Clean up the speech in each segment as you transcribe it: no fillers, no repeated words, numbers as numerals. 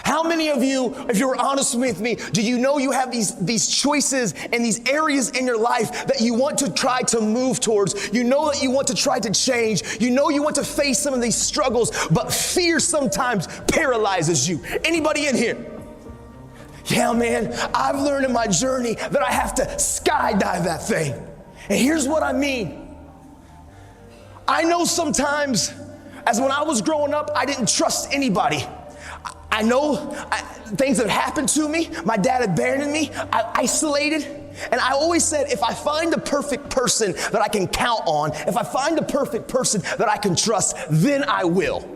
How many of you, if you were honest with me, do you know you have these choices and these areas in your life that you want to try to move towards? You know that you want to try to change. You know you want to face some of these struggles, but fear sometimes paralyzes you. Anybody in here? Yeah, man, I've learned in my journey that I have to skydive that thing. And here's what I mean. I know sometimes, as when I was growing up, I didn't trust anybody. I know things have happened to me. My dad abandoned me. I isolated. And I always said, if I find the perfect person that I can count on, if I find the perfect person that I can trust, then I will.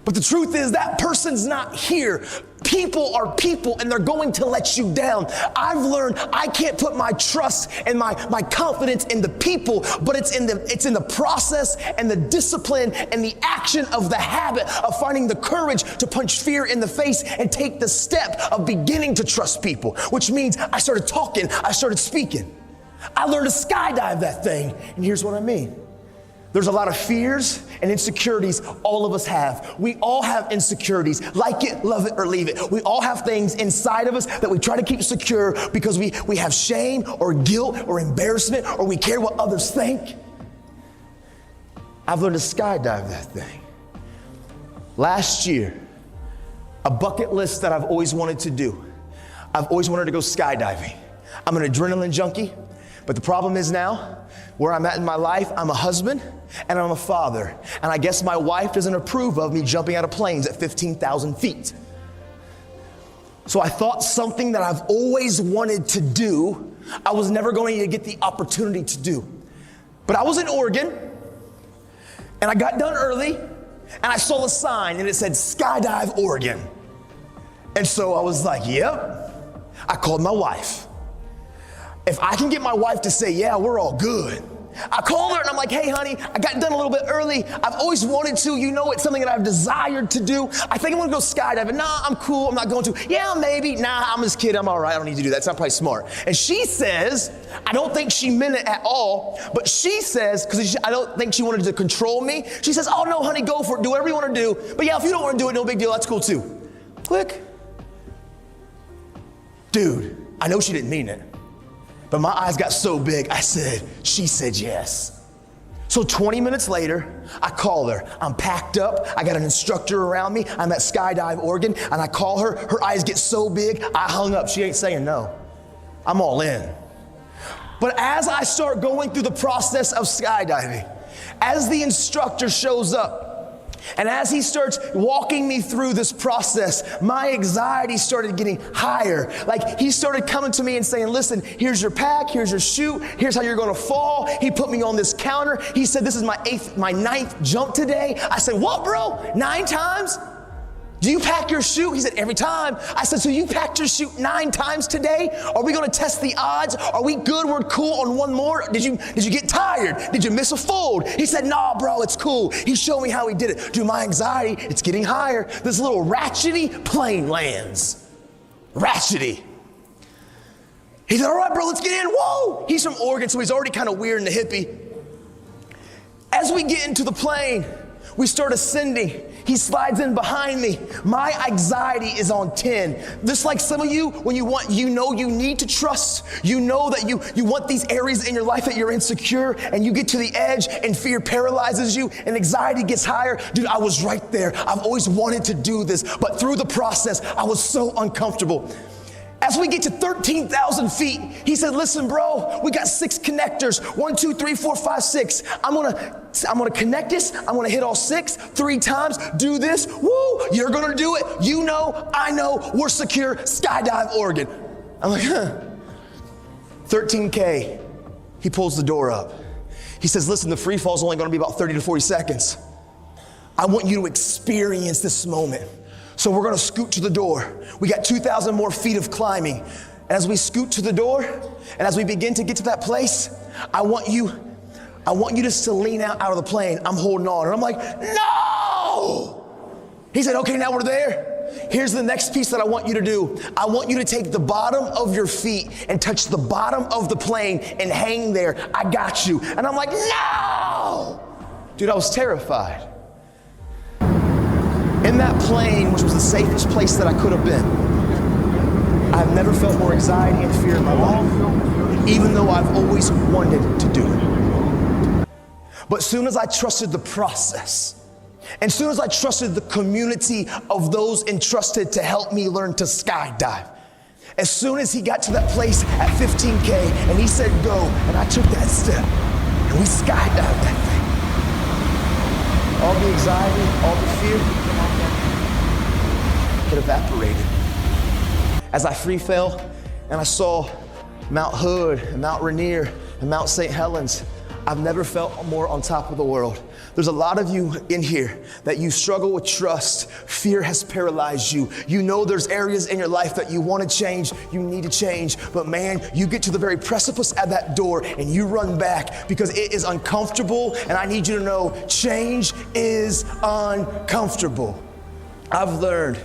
But the truth is that person's not here. People are people, and they're going to let you down. I've learned I can't put my trust and my confidence in the people, but it's in the process and the discipline and the action of the habit of finding the courage to punch fear in the face and take the step of beginning to trust people, which means I started talking, I started speaking. I learned to skydive that thing, and here's what I mean. There's a lot of fears and insecurities all of us have. We all have insecurities. Like it, love it, or leave it. We all have things inside of us that we try to keep secure because we have shame or guilt or embarrassment, or we care what others think. I've learned to skydive that thing. Last year, a bucket list that I've always wanted to do. I've always wanted to go skydiving. I'm an adrenaline junkie, but the problem is now, where I'm at in my life, I'm a husband and I'm a father. And I guess my wife doesn't approve of me jumping out of planes at 15,000 feet. So I thought something that I've always wanted to do, I was never going to get the opportunity to do. But I was in Oregon and I got done early and I saw a sign and it said Skydive Oregon. And so I was like, yep. I called my wife. If I can get my wife to say, yeah, we're all good. I called her and I'm like, hey, honey, I got done a little bit early. I've always wanted to. You know, it's something that I've desired to do. I think I'm going to go skydiving. Nah, I'm cool. I'm not going to. Yeah, maybe. Nah, I'm just kidding. I'm all right. I don't need to do that. It's not probably smart. And she says, I don't think she meant it at all, but she says, because I don't think she wanted to control me. She says, oh, no, honey, go for it. Do whatever you want to do. But yeah, if you don't want to do it, no big deal. That's cool too. Click. Dude, I know she didn't mean it. But my eyes got so big, she said yes. So 20 minutes later, I call her. I'm packed up, I got an instructor around me, I'm at Skydive Oregon, and I call her, her eyes get so big, I hung up. She ain't saying no. I'm all in. But as I start going through the process of skydiving, as the instructor shows up, and as he starts walking me through this process, my anxiety started getting higher. Like he started coming to me and saying, listen, here's your pack, here's your chute, here's how you're gonna fall. He put me on this counter. He said, this is my ninth jump today. I said, what, bro? 9 times? Do you pack your chute? He said, every time. I said, so you packed your chute 9 times today? Are we gonna test the odds? Are we good? We're cool on one more? Did you get tired? Did you miss a fold? He said, nah, bro, it's cool. He showed me how he did it. Dude, my anxiety, it's getting higher. This little ratchety plane lands. Ratchety. He said, all right, bro, let's get in. Whoa! He's from Oregon, so he's already kind of weird and a hippie. As we get into the plane, we start ascending. He slides in behind me. My anxiety is on 10. Just like some of you, when you need to trust, you know that you want these areas in your life that you're insecure, and you get to the edge and fear paralyzes you and anxiety gets higher. Dude, I was right there. I've always wanted to do this, but through the process, I was so uncomfortable. As we get to 13,000 feet, he said, listen, bro, we got 6 connectors. 1, 2, 3, 4, 5, 6. I'm gonna connect this. I'm gonna hit all 6 3 times. Do this. Woo, you're gonna do it. You know, I know, we're secure. Skydive Oregon. I'm like, 13K. He pulls the door up. He says, listen, the free fall is only gonna be about 30 to 40 seconds. I want you to experience this moment. So we're gonna scoot to the door. We got 2,000 more feet of climbing. And as we scoot to the door, and as we begin to get to that place, I want you just to lean out of the plane. I'm holding on, and I'm like, no! He said, okay, now we're there. Here's the next piece that I want you to do. I want you to take the bottom of your feet and touch the bottom of the plane and hang there. I got you. And I'm like, no! Dude, I was terrified. In In that plane, which was the safest place that I could have been, I've never felt more anxiety and fear in my life, even though I've always wanted to do it. But as soon as I trusted the process, and as soon as I trusted the community of those entrusted to help me learn to skydive, as soon as he got to that place at 15K and he said go, and I took that step, and we skydived that thing. All the anxiety, all the fear, it evaporated. As I free fell and I saw Mount Hood and Mount Rainier and Mount St. Helens, I've never felt more on top of the world. There's a lot of you in here that you struggle with trust. Fear has paralyzed you. You know there's areas in your life that you want to change, you need to change, but man, you get to the very precipice at that door and you run back because it is uncomfortable, and I need you to know change is uncomfortable. I've learned